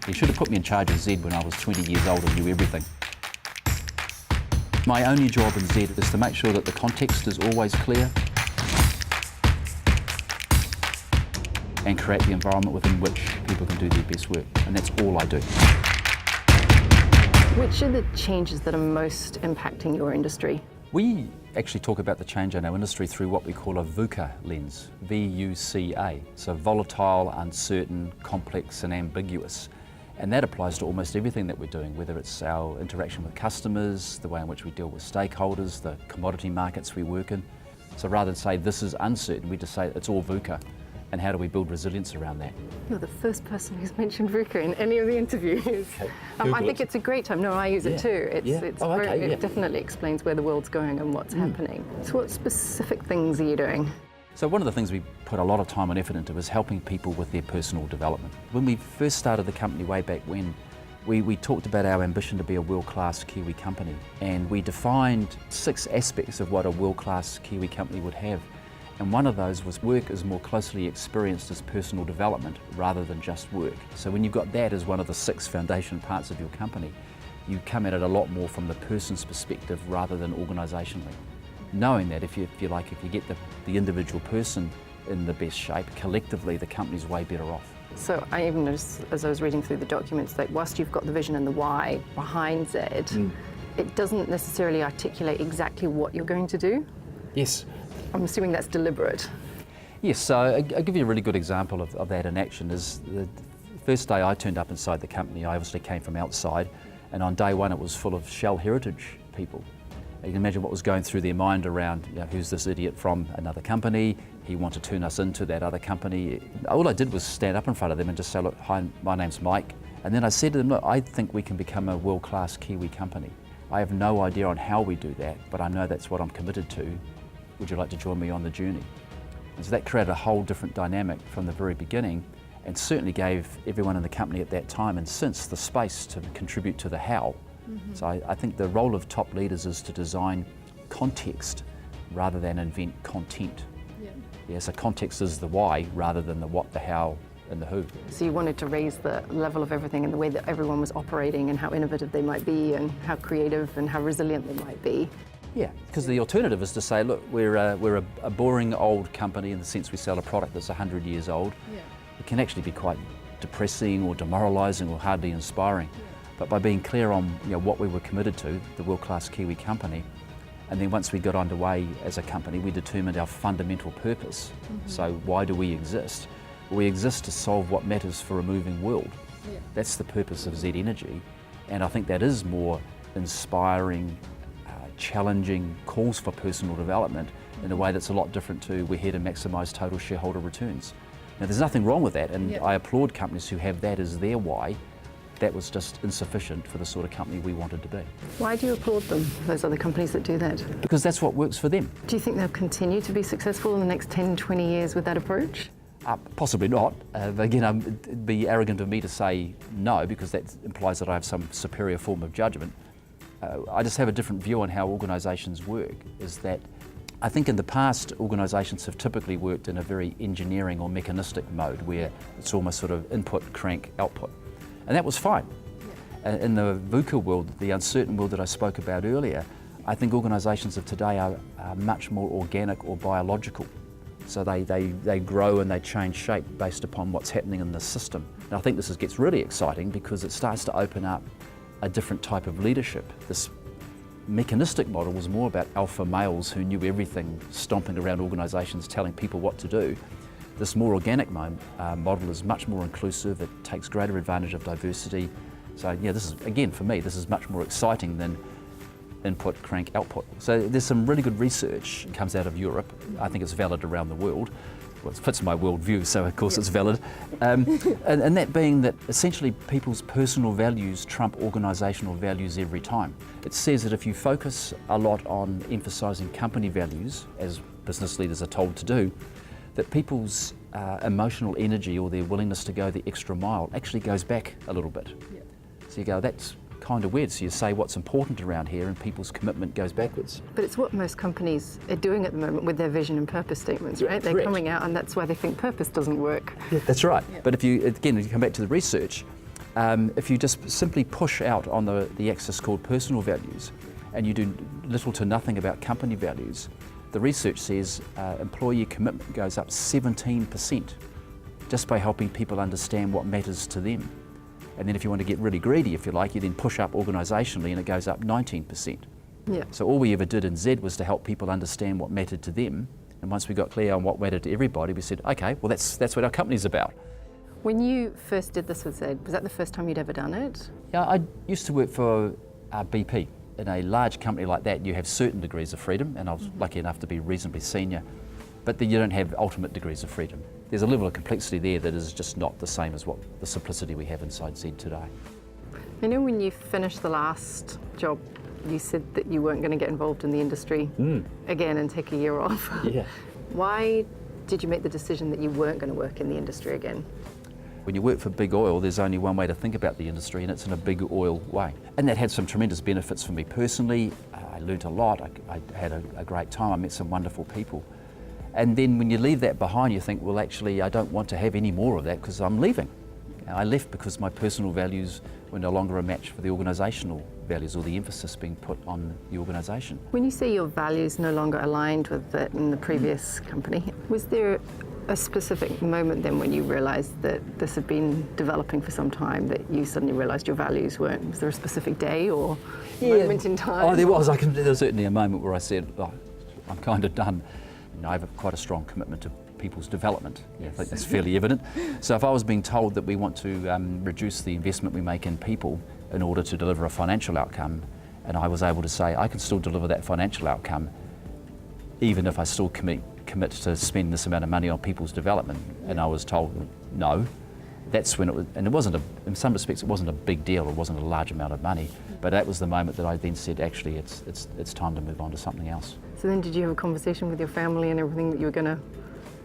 You should have put me in charge of Z when I was 20 years old and knew everything. My only job in Z is to make sure that the context is always clear and create the environment within which people can do their best work, and that's all I do. Which are the changes that are most impacting your industry? We actually talk about the change in our industry through what we call a VUCA lens, V-U-C-A, so volatile, uncertain, complex and ambiguous. And that applies to almost everything that we're doing, whether it's our interaction with customers, the way in which we deal with stakeholders, the commodity markets we work in. So rather than say this is uncertain, we just say it's all VUCA. And how do we build resilience around that? You're the first person who's mentioned VUCA in any of the interviews. Okay. I think it's a great time. No, I use it too. It definitely explains where the world's going and what's happening. So what specific things are you doing? So one of the things we put a lot of time and effort into is helping people with their personal development. When we first started the company way back when, we talked about our ambition to be a world-class Kiwi company, and we defined 6 aspects of what a world-class Kiwi company would have. And one of those was work is more closely experienced as personal development rather than just work. So when you've got that as one of the 6 foundation parts of your company, you come at it a lot more from the person's perspective rather than organisationally. Knowing that if you get the individual person in the best shape, collectively the company's way better off. So I even noticed as I was reading through the documents that whilst you've got the vision and the why behind Z, it doesn't necessarily articulate exactly what you're going to do. Yes. I'm assuming that's deliberate. Yes, so I'll give you a really good example of that in action. Is the first day I turned up inside the company, I obviously came from outside, and on day one it was full of Shell Heritage people. You can imagine what was going through their mind around, who's this idiot from another company, he wants to turn us into that other company. All I did was stand up in front of them and just say, look, hi, my name's Mike. And then I said to them, look, I think we can become a world-class Kiwi company. I have no idea on how we do that, but I know that's what I'm committed to. Would you like to join me on the journey? And so that created a whole different dynamic from the very beginning, and certainly gave everyone in the company at that time and since the space to contribute to the how. So I think the role of top leaders is to design context rather than invent content. So context is the why rather than the what, the how and the who. So you wanted to raise the level of everything and the way that everyone was operating and how innovative they might be and how creative and how resilient they might be. Yeah, because the alternative is to say, look, we're a boring old company in the sense we sell a product that's 100 years old. It can actually be quite depressing or demoralising or hardly inspiring. But by being clear on what we were committed to, the world-class Kiwi company, and then once we got underway as a company, we determined our fundamental purpose. So why do we exist? Well, we exist to solve what matters for a moving world. That's the purpose of Z Energy, and I think that is more inspiring, challenging calls for personal development in a way that's a lot different to we're here to maximise total shareholder returns. Now there's nothing wrong with that, and I applaud companies who have that as their why. That was just insufficient for the sort of company we wanted to be. Why do you applaud them, those other companies that do that? Because that's what works for them. Do you think they'll continue to be successful in the next 10, 20 years with that approach? Possibly not. Again, it'd be arrogant of me to say no, because that implies that I have some superior form of judgment. I just have a different view on how organisations work, is that I think in the past organisations have typically worked in a very engineering or mechanistic mode where it's almost sort of input, crank, output. And that was fine. In the VUCA world, the uncertain world that I spoke about earlier, I think organisations of today are much more organic or biological. So they grow and they change shape based upon what's happening in the system. And I think this gets really exciting because it starts to open up a different type of leadership. This mechanistic model was more about alpha males who knew everything, stomping around organisations telling people what to do. This more organic model is much more inclusive, it takes greater advantage of diversity. So yeah, this is, again, for me, this is much more exciting than input, crank, output. So there's some really good research that comes out of Europe. I think it's valid around the world. Well, it fits my worldview, so of course it's valid. And that being that essentially people's personal values trump organisational values every time. It says that if you focus a lot on emphasising company values, as business leaders are told to do, that people's emotional energy or their willingness to go the extra mile actually goes back a little bit. So you go, that's kind of weird. So you say what's important around here and people's commitment goes backwards. But it's what most companies are doing at the moment with their vision and purpose statements, right? They're coming out and that's why they think purpose doesn't work. Yeah, that's right. But if you come back to the research, If you just simply push out on the axis called personal values and you do little to nothing about company values, the research says employee commitment goes up 17% just by helping people understand what matters to them. And then if you want to get really greedy, if you like, you then push up organisationally and it goes up 19%. Yeah. So all we ever did in Z was to help people understand what mattered to them. And once we got clear on what mattered to everybody, we said, okay, well that's what our company's about. When you first did this with Z, was that the first time you'd ever done it? Yeah, I used to work for BP. In a large company like that, you have certain degrees of freedom, and I was lucky enough to be reasonably senior, but then you don't have ultimate degrees of freedom. There's a level of complexity there that is just not the same as what the simplicity we have inside Z today. I know when you finished the last job, you said that you weren't going to get involved in the industry again and take a year off. Yeah. Why did you make the decision that you weren't going to work in the industry again? When you work for big oil, there's only one way to think about the industry, and it's in a big oil way. And that had some tremendous benefits for me personally. I learnt a lot, I had a great time, I met some wonderful people. And then when you leave that behind, you think, well, actually, I don't want to have any more of that because I'm leaving. And I left because my personal values were no longer a match for the organisational values or the emphasis being put on the organisation. When you say your values no longer aligned with it in the previous company, was there a specific moment then when you realised that this had been developing for some time, that you suddenly realised your values weren't? Was there a specific day or moment in time? Oh, there was. There was certainly a moment where I said, oh, I'm kind of done. You know, I have quite a strong commitment to people's development. Yeah, I think that's fairly evident. So if I was being told that we want to reduce the investment we make in people in order to deliver a financial outcome, and I was able to say I can still deliver that financial outcome even if I still commit to spending this amount of money on people's development, and I was told no, that's when it was, and it wasn't in some respects it wasn't a big deal, it wasn't a large amount of money, but that was the moment that I then said, actually it's time to move on to something else. So then did you have a conversation with your family and everything that you were going to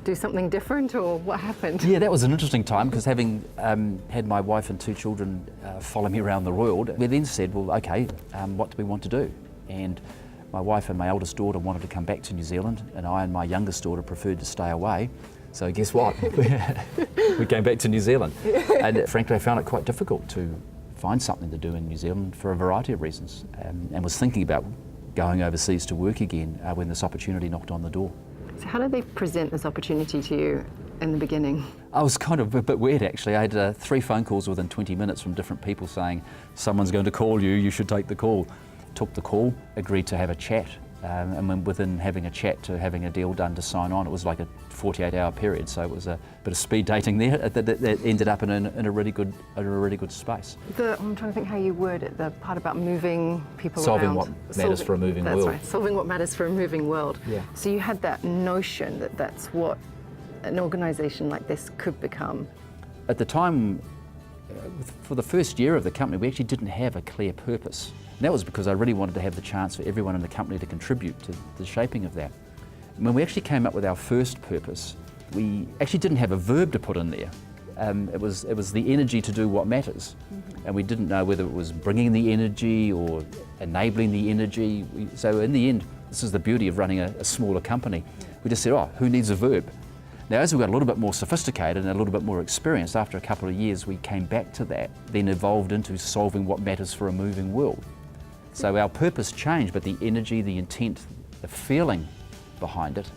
do something different, or what happened? Yeah, that was an interesting time, because having had my wife and 2 children follow me around the world, we then said, well, okay, what do we want to do? And my wife and my eldest daughter wanted to come back to New Zealand, and I and my youngest daughter preferred to stay away. So guess what? We came back to New Zealand. And frankly, I found it quite difficult to find something to do in New Zealand for a variety of reasons, and was thinking about going overseas to work again when this opportunity knocked on the door. So how did they present this opportunity to you in the beginning? I was kind of a bit weird, actually. I had 3 phone calls within 20 minutes from different people saying, someone's going to call you, you should take the call. Took the call, agreed to have a chat, and then within having a chat to having a deal done to sign on, it was like a 48-hour period, so it was a bit of speed dating there that ended up in a really good space. I'm trying to think how you word it, the part about moving people Solving around. what matters for a moving world. That's right, solving what matters for a moving world. Yeah. So you had that notion that that's what an organisation like this could become. At the time, for the first year of the company, we actually didn't have a clear purpose. And that was because I really wanted to have the chance for everyone in the company to contribute to the shaping of that. And when we actually came up with our first purpose, we actually didn't have a verb to put in there. It was the energy to do what matters. And we didn't know whether it was bringing the energy or enabling the energy. So in the end, this is the beauty of running a smaller company. We just said, oh, who needs a verb? Now, as we got a little bit more sophisticated and a little bit more experienced, after a couple of years, we came back to that, then evolved into solving what matters for a moving world. So our purpose changed, but the energy, the intent, the feeling behind it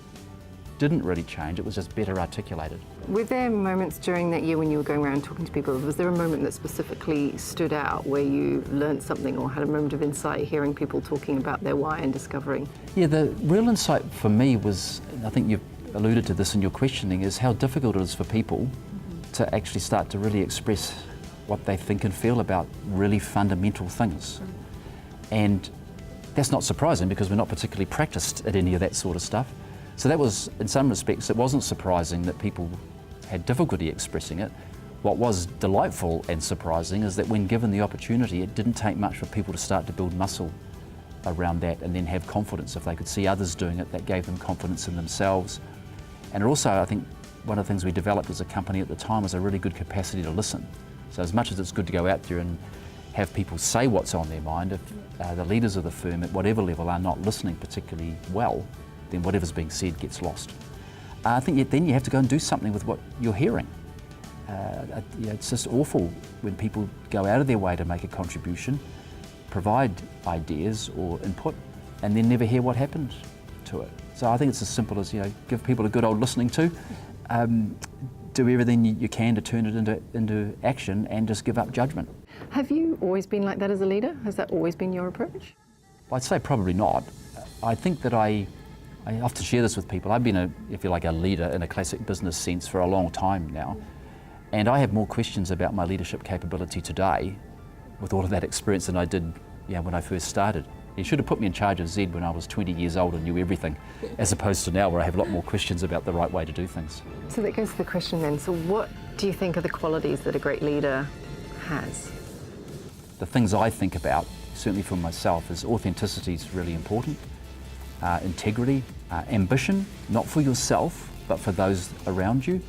didn't really change. It was just better articulated. Were there moments during that year when you were going around talking to people, was there a moment that specifically stood out where you learned something or had a moment of insight hearing people talking about their why and discovering? Yeah, the real insight for me was, I think you've alluded to this in your questioning, is how difficult it is for people to actually start to really express what they think and feel about really fundamental things. And that's not surprising because we're not particularly practiced at any of that sort of stuff. So that was, in some respects, it wasn't surprising that people had difficulty expressing it. What was delightful and surprising is that when given the opportunity, it didn't take much for people to start to build muscle around that and then have confidence. If they could see others doing it, that gave them confidence in themselves. And also, I think one of the things we developed as a company at the time was a really good capacity to listen. So as much as it's good to go out there and have people say what's on their mind, if the leaders of the firm at whatever level are not listening particularly well, then whatever's being said gets lost. I think then you have to go and do something with what you're hearing. It's just awful when people go out of their way to make a contribution, provide ideas or input, and then never hear what happened to it. So I think it's as simple as, give people a good old listening to, do everything you can to turn it into action, and just give up judgment. Have you always been like that as a leader? Has that always been your approach? I'd say probably not. I think that I often share this with people. I've been, if you like, a leader in a classic business sense for a long time now. And I have more questions about my leadership capability today with all of that experience than I did when I first started. You should have put me in charge of Z when I was 20 years old and knew everything, as opposed to now where I have a lot more questions about the right way to do things. So that goes to the question then. So what do you think are the qualities that a great leader has? The things I think about, certainly for myself, is authenticity is really important, integrity, ambition, not for yourself, but for those around you,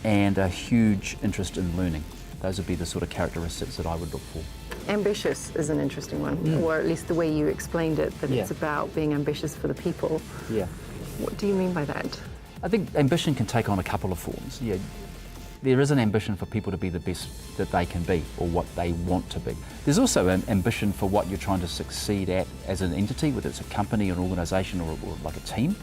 and a huge interest in learning. Those would be the sort of characteristics that I would look for. Ambitious is an interesting one, or at least the way you explained it, that it's about being ambitious for the people. Yeah. What do you mean by that? I think ambition can take on a couple of forms. There is an ambition for people to be the best that they can be, or what they want to be. There's also an ambition for what you're trying to succeed at as an entity, whether it's a company, an organisation, or like a team.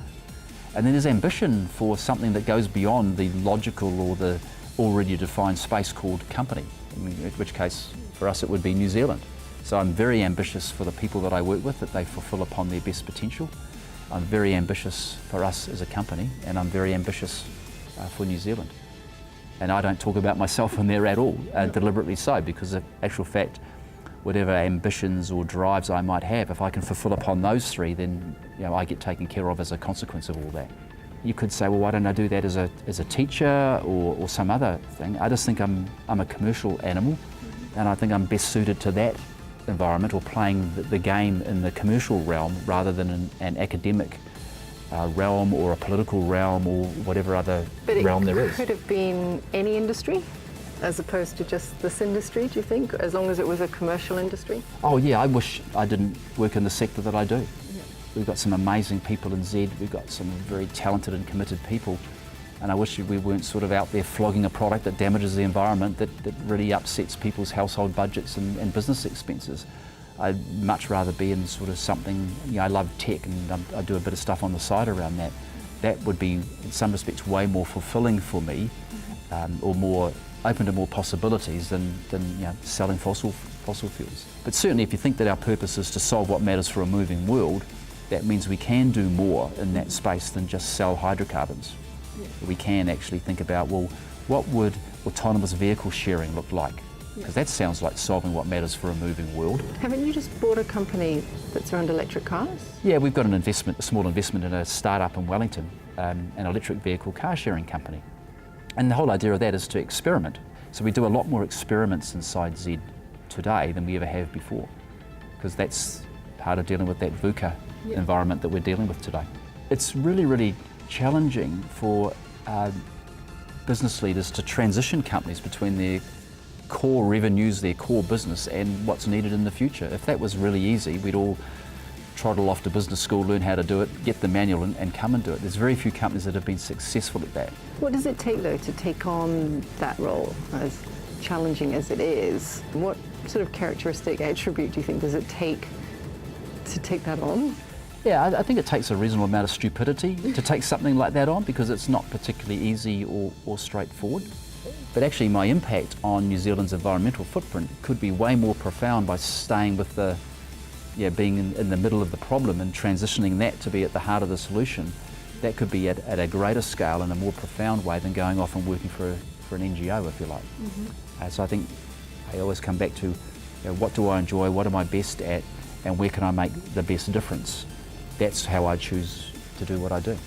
And then there's ambition for something that goes beyond the logical or the already defined space called company, in which case for us it would be New Zealand. So I'm very ambitious for the people that I work with, that they fulfil upon their best potential. I'm very ambitious for us as a company, and I'm very ambitious for New Zealand. And I don't talk about myself in there at all, deliberately so, because in actual fact, whatever ambitions or drives I might have, if I can fulfill upon those three, then I get taken care of as a consequence of all that. You could say, well, why don't I do that as a teacher or some other thing? I just think I'm a commercial animal, and I think I'm best suited to that environment, or playing the game in the commercial realm rather than in an academic realm or a political realm or whatever other realm there is. But it could have been any industry as opposed to just this industry, do you think, as long as it was a commercial industry? Oh yeah, I wish I didn't work in the sector that I do. We've got some amazing people in Z, we've got some very talented and committed people, and I wish we weren't sort of out there flogging a product that damages the environment, that really upsets people's household budgets and business expenses. I'd much rather be in sort of something, I love tech, and I do a bit of stuff on the side around that. That would be, in some respects, way more fulfilling for me, or more open to more possibilities than selling fossil fuels. But certainly if you think that our purpose is to solve what matters for a moving world, that means we can do more in that space than just sell hydrocarbons. We can actually think about, well, what would autonomous vehicle sharing look like? Because that sounds like solving what matters for a moving world. Haven't you just bought a company that's around electric cars? Yeah, we've got a small investment in a startup in Wellington, an electric vehicle car sharing company. And the whole idea of that is to experiment. So we do a lot more experiments inside Z today than we ever have before, because that's part of dealing with that VUCA environment that we're dealing with today. It's really, really challenging for business leaders to transition companies between their core revenues, their core business, and what's needed in the future. If that was really easy, we'd all trottle off to business school, learn how to do it, get the manual and come and do it. There's very few companies that have been successful at that. What does it take, though, to take on that role, as challenging as it is? What sort of characteristic, attribute do you think does it take to take that on? Yeah, I think it takes a reasonable amount of stupidity to take something like that on, because it's not particularly easy or straightforward. But actually my impact on New Zealand's environmental footprint could be way more profound by staying with being in the middle of the problem and transitioning that to be at the heart of the solution. That could be at a greater scale in a more profound way than going off and working for an NGO, if you like. So I think I always come back to what do I enjoy, what am I best at, and where can I make the best difference? That's how I choose to do what I do.